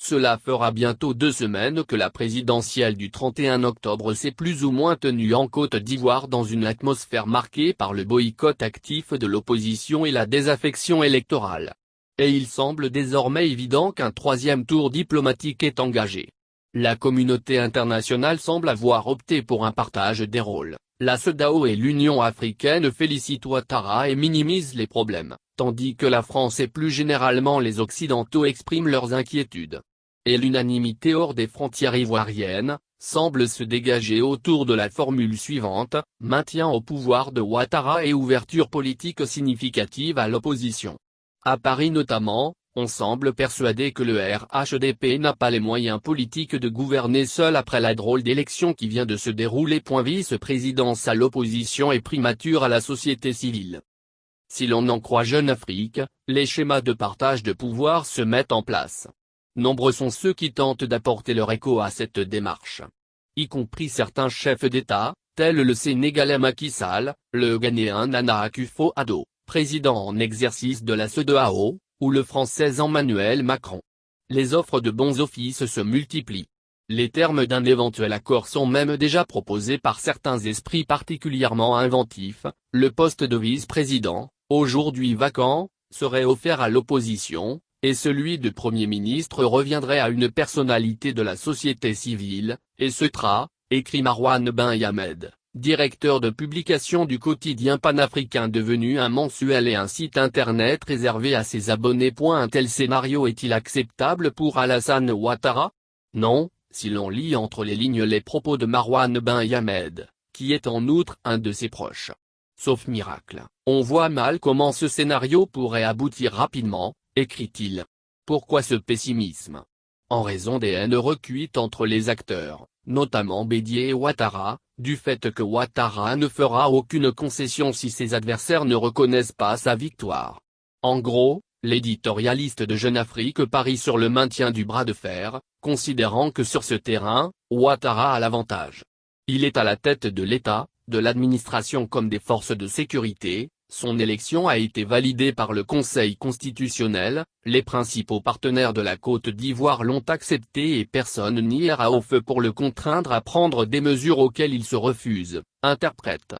Cela fera bientôt 2 semaines que la présidentielle du 31 octobre s'est plus ou moins tenue en Côte d'Ivoire dans une atmosphère marquée par le boycott actif de l'opposition et la désaffection électorale. Et il semble désormais évident qu'un 3e tour diplomatique est engagé. La communauté internationale semble avoir opté pour un partage des rôles. La CEDEAO et l'Union africaine félicitent Ouattara et minimisent les problèmes, tandis que la France et plus généralement les Occidentaux expriment leurs inquiétudes. Et l'unanimité hors des frontières ivoiriennes semble se dégager autour de la formule suivante: maintien au pouvoir de Ouattara et ouverture politique significative à l'opposition. À Paris notamment, on semble persuadé que le RHDP n'a pas les moyens politiques de gouverner seul après la drôle d'élection qui vient de se dérouler. Vice-présidence à l'opposition et primature à la société civile. Si l'on en croit Jeune Afrique, les schémas de partage de pouvoir se mettent en place. Nombreux sont ceux qui tentent d'apporter leur écho à cette démarche. Y compris certains chefs d'État, tels le Sénégalais Macky Sall, le Ghanéen Nana Akufo-Addo, président en exercice de la CEDEAO, ou le Français Emmanuel Macron. Les offres de bons offices se multiplient. Les termes d'un éventuel accord sont même déjà proposés par certains esprits particulièrement inventifs. Le poste de vice-président, aujourd'hui vacant, serait offert à l'opposition, et celui de Premier ministre reviendrait à une personnalité de la société civile, et ce sera, écrit Marouane Ben Yamed, directeur de publication du quotidien panafricain devenu un mensuel et un site internet réservé à ses abonnés. Un tel scénario est-il acceptable pour Alassane Ouattara? Non, si l'on lit entre les lignes les propos de Marouane Ben Yamed, qui est en outre un de ses proches. Sauf miracle, on voit mal comment ce scénario pourrait aboutir rapidement, écrit-il. Pourquoi ce pessimisme? En raison des haines recuites entre les acteurs, notamment Bédié et Ouattara, du fait que Ouattara ne fera aucune concession si ses adversaires ne reconnaissent pas sa victoire. En gros, l'éditorialiste de Jeune Afrique parie sur le maintien du bras de fer, considérant que sur ce terrain, Ouattara a l'avantage. Il est à la tête de l'État, de l'administration comme des forces de sécurité, son élection a été validée par le Conseil constitutionnel, les principaux partenaires de la Côte d'Ivoire l'ont accepté et personne n'ira au feu pour le contraindre à prendre des mesures auxquelles il se refuse, interprète.